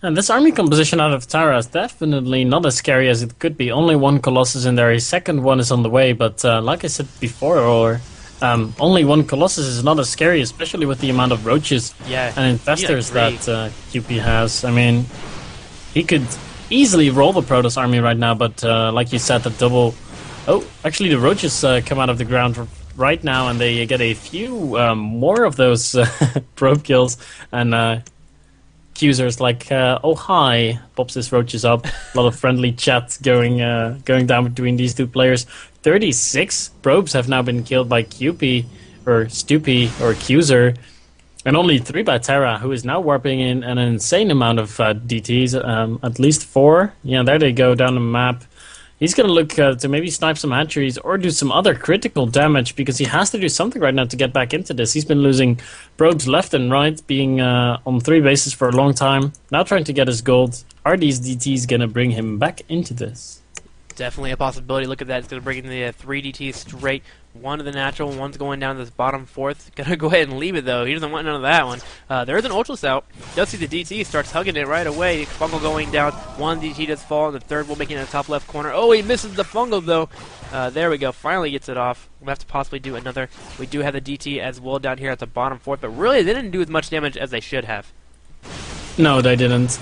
And this army composition out of Tarra is definitely not as scary as it could be. Only one Colossus in there, a second one is on the way, but like I said before, only one Colossus is not as scary, especially with the amount of roaches and infestors that QP has. I mean, he could easily roll the Protoss army right now, but like you said, the double... Oh, actually the roaches come out of the ground right now, and they get a few more of those probe kills, and Accuser's like, oh hi, pops his roaches up. A lot of friendly chat going down between these two players. 36 probes have now been killed by QP, or Stupi, or Accuser, and only 3 by Tarra, who is now warping in an insane amount of DTs, at least 4. Yeah, there they go down the map. He's going to look to maybe snipe some hatcheries or do some other critical damage, because he has to do something right now to get back into this. He's been losing probes left and right, being on 3 bases for a long time. Now trying to get his gold. Are these DTs going to bring him back into this? Definitely a possibility. Look at that. It's going to bring in the 3 DTs straight. One to the natural, one's going down to this bottom 4th. Gonna go ahead and leave it though. He doesn't want none of that one. There is an Ultras out. Does see the DT, starts hugging it right away. Fungal going down. One DT does fall, and the third will make it in the top left corner. Oh, he misses the Fungal though. There we go. Finally gets it off. We'll have to possibly do another. We do have the DT as well down here at the bottom 4th, but really they didn't do as much damage as they should have. No, they didn't.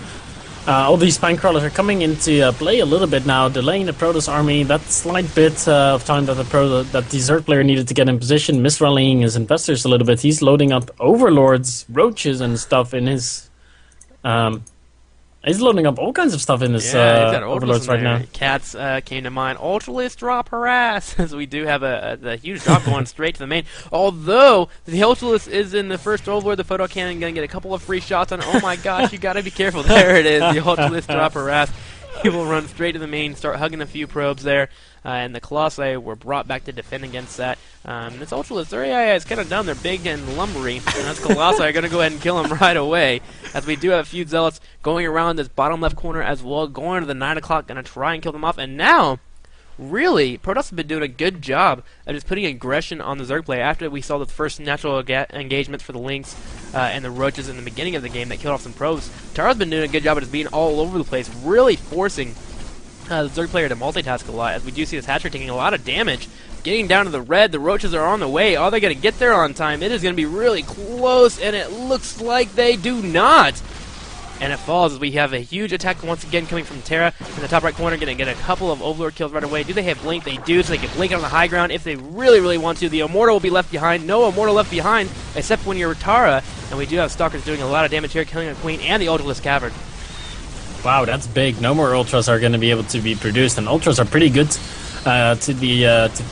All these spine crawlers are coming into play a little bit now, delaying the Protoss army. That slight bit of time that the Zerg player needed to get in position, misrallying his investors a little bit. He's loading up overlords, roaches, and stuff in his. He's loading up all kinds of stuff in his overlords right now. Cats came to mind. Ultralist drop harass, as we do have a huge drop going straight to the main. Although the Ultralist is in the first overlord, the photo cannon gonna get a couple of free shots on. Oh my gosh, you gotta be careful. There it is, the Ultralist drop harass. He will run straight to the main, start hugging a few probes there, and the Colossi were brought back to defend against that. This Ultralist, it's kind of done. They're big and lumbery, and that's Colossi are going to go ahead and kill him right away, as we do have a few Zealots going around this bottom left corner as well, going to the 9 o'clock, going to try and kill them off, and now... Really, Protoss have been doing a good job of just putting aggression on the Zerg player. After we saw the first natural engagements for the Lynx and the Roaches in the beginning of the game that killed off some probes, Tarra's been doing a good job of just being all over the place, really forcing the Zerg player to multitask a lot, as we do see this hatchery taking a lot of damage. Getting down to the red, the Roaches are on the way. Are they going to get there on time? It is going to be really close, and it looks like they do not. And it falls as we have a huge attack once again coming from Tarra in the top right corner. Going to get a couple of Overlord kills right away. Do they have Blink? They do, so they can blink on the high ground if they really, really want to. The Immortal will be left behind. No Immortal left behind, except when you're Tarra. And we do have Stalkers doing a lot of damage here, killing a Queen and the Ultralist Cavern. Wow, that's big. No more Ultras are going to be able to be produced, and Ultras are pretty good to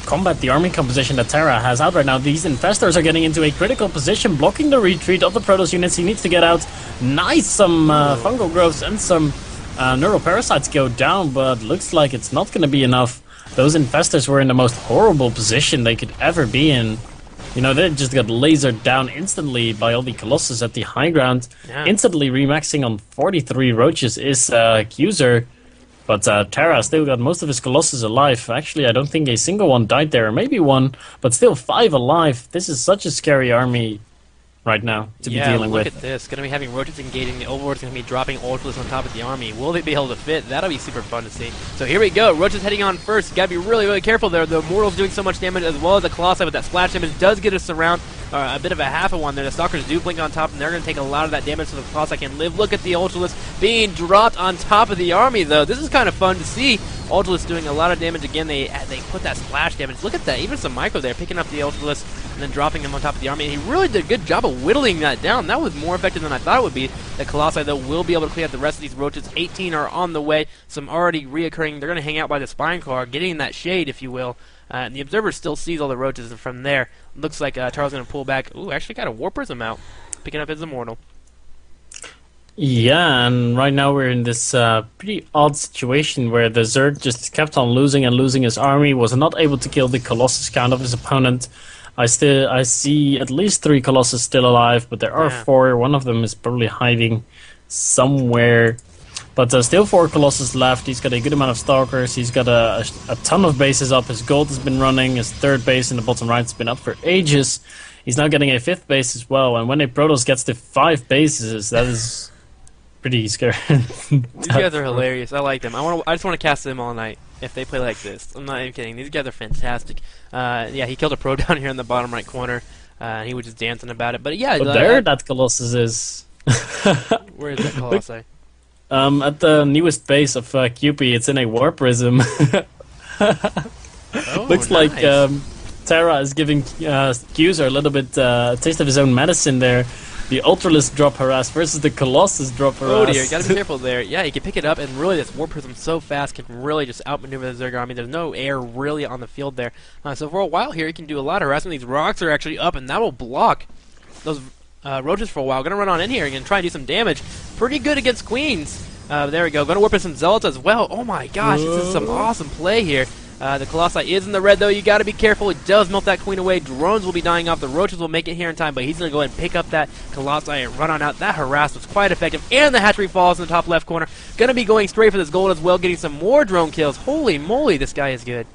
combat the army composition that Tarra has out right now. These infestors are getting into a critical position, blocking the retreat of the Protoss units. He needs to get out. Nice, some fungal growths and some neural parasites go down, but looks like it's not going to be enough. Those infestors were in the most horrible position they could ever be in. You know, they just got lasered down instantly by all the Colossus at the high ground. Yeah. Instantly remaxing on 43 roaches is Accuser. But Tarra still got most of his Colossus alive. Actually, I don't think a single one died there. Maybe one, but still 5 alive. This is such a scary army right now to be dealing with. Look at this. Going to be having roaches engaging. The Overlord's going to be dropping Ultras on top of the army. Will they be able to fit? That'll be super fun to see. So here we go. Roaches heading on first. Got to be really, really careful there. The Immortal's doing so much damage, as well as the Colossi with that splash damage. Does get us around a bit of a half of one there. The Stalkers do blink on top, and they're going to take a lot of that damage, so the Colossi can live. Look at the Ultralist being dropped on top of the army, though. This is kind of fun to see. Ultralist doing a lot of damage again. They put that splash damage. Look at that. Even some micro there, picking up the Ultralist and then dropping him on top of the army. And he really did a good job of whittling that down. That was more effective than I thought it would be. The Colossi, though, will be able to clean up the rest of these roaches. 18 are on the way. Some already reoccurring. They're going to hang out by the spine car, getting that shade, if you will. And the Observer still sees all the roaches, and from there, looks like Tarra's going to pull back. Ooh, actually got a War Prism out, picking up his Immortal. Yeah, and right now we're in this pretty odd situation where the Zerg just kept on losing and losing his army, was not able to kill the Colossus count of his opponent. I see at least 3 Colossus still alive, but there are 4. One of them is probably hiding somewhere. But still 4 Colossus left. He's got a good amount of Stalkers. He's got a ton of bases up. His gold has been running. His 3rd base in the bottom right has been up for ages. He's now getting a 5th base as well. And when a Protoss gets to 5 bases, that is pretty scary. These guys are hilarious. I like them. I just want to cast them all night if they play like this. I'm not even kidding. These guys are fantastic. Yeah, he killed a pro down here in the bottom right corner. And he was just dancing about it. But yeah, But there that Colossus is. Where is that Colossi? At the newest base of QP, it's in a War Prism. Oh, Looks nice. like Tarra is giving Accuser a little bit taste of his own medicine there. The Ultralisk drop harass versus the Colossus drop harass. Oh dear, you gotta be careful there. Yeah, he can pick it up, and really this War Prism so fast can really just outmaneuver the Zerg army. There's no air really on the field there. So for a while here, he can do a lot of harassment. These rocks are actually up, and that will block those roaches for a while. Gonna run on in here and try and do some damage. Pretty good against Queens. There we go. Gonna whip in some Zealots as well. Oh my gosh, this is some awesome play here. The Colossi is in the red, though. You got to be careful. It does melt that Queen away. Drones will be dying off. The Roaches will make it here in time, but he's going to go ahead and pick up that Colossi and run on out. That harass was quite effective. And the hatchery falls in the top left corner. Going to be going straight for this gold as well, getting some more drone kills. Holy moly, this guy is good.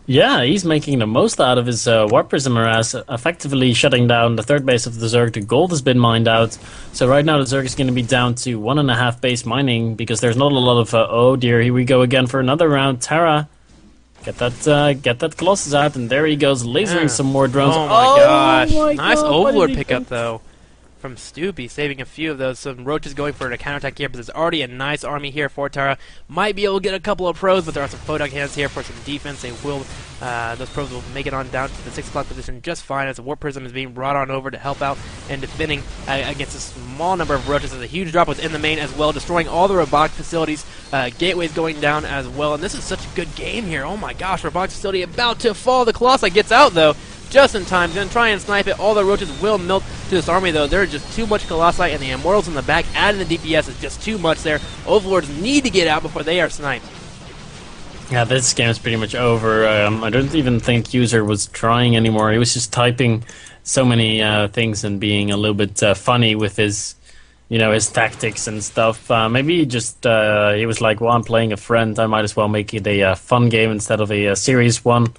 Yeah, he's making the most out of his Warp Prism harass, effectively shutting down the third base of the Zerg. The gold has been mined out. So right now the Zerg is going to be down to 1.5 base mining because there's not a lot of... oh dear, here we go again for another round. Tarra, get that Colossus out, and there he goes, lasering some more drones. Oh my gosh. My Nice God, Overlord pickup, though, from Stupi, saving a few of those. Some Roaches going for a counterattack here, but there's already a nice army here for Tarra. Might be able to get a couple of pros, but there are some Photon hands here for some defense. They will, those pros will make it on down to the 6 o'clock position just fine as the Warp Prism is being brought on over to help out and defending against a small number of Roaches. There's a huge drop within the main as well, destroying all the robotic facilities. Gateways going down as well, and this is such a good game here. Oh my gosh, robotic facility about to fall. The Colossi gets out, though, just in time. Gonna try and snipe it. All the Roaches will melt to this army, though. There's just too much Colossi, and the Immortals in the back adding the DPS is just too much there. Overlords need to get out before they are sniped. Yeah, this game is pretty much over. I don't even think User was trying anymore. He was just typing so many things and being a little bit funny with his, his tactics and stuff. Maybe he just he was like, well, I'm playing a friend. I might as well make it a fun game instead of a serious one.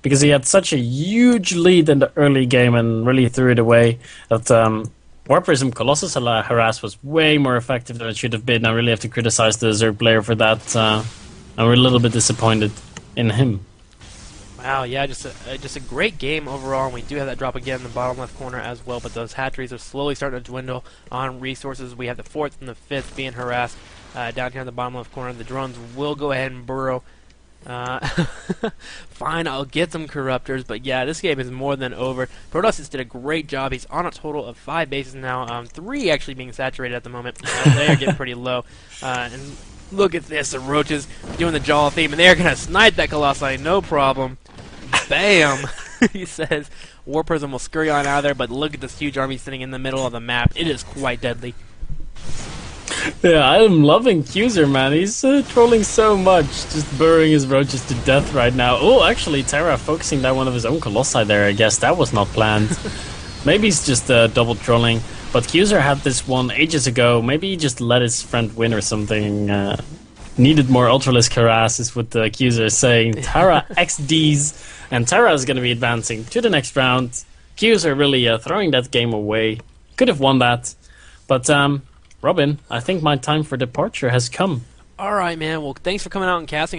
Because he had such a huge lead in the early game and really threw it away. That Warp Prism Colossus harass was way more effective than it should have been. I really have to criticize the Zerg player for that. I'm a little bit disappointed in him. Wow, yeah, just a great game overall, and we do have that drop again in the bottom left corner as well, but those hatcheries are slowly starting to dwindle on resources. We have the 4th and the 5th being harassed down here in the bottom left corner. The drones will go ahead and burrow. Fine, I'll get some corruptors, but yeah, this game is more than over. Protoss did a great job. He's on a total of 5 bases now, 3 actually being saturated at the moment. They are getting pretty low. And look at this, the Roaches doing the Jaw theme, and they're going to snipe that Colossi, no problem. Bam! He says War Prism will scurry on out of there, but look at this huge army sitting in the middle of the map. It is quite deadly. Yeah, I'm loving Accuser, man. He's trolling so much, just burrowing his Roaches to death right now. Oh, actually, Tarra focusing down one of his own Colossi there. I guess that was not planned. Maybe he's just double trolling. But Accuser had this one ages ago. Maybe he just let his friend win or something. Needed more Ultralisk harass is what the Accuser is saying. Tarra XDs. And Tarra is going to be advancing to the next round. Accuser really throwing that game away. Could have won that. But, Robin, I think my time for departure has come. Alright, man. Well, thanks for coming out and casting.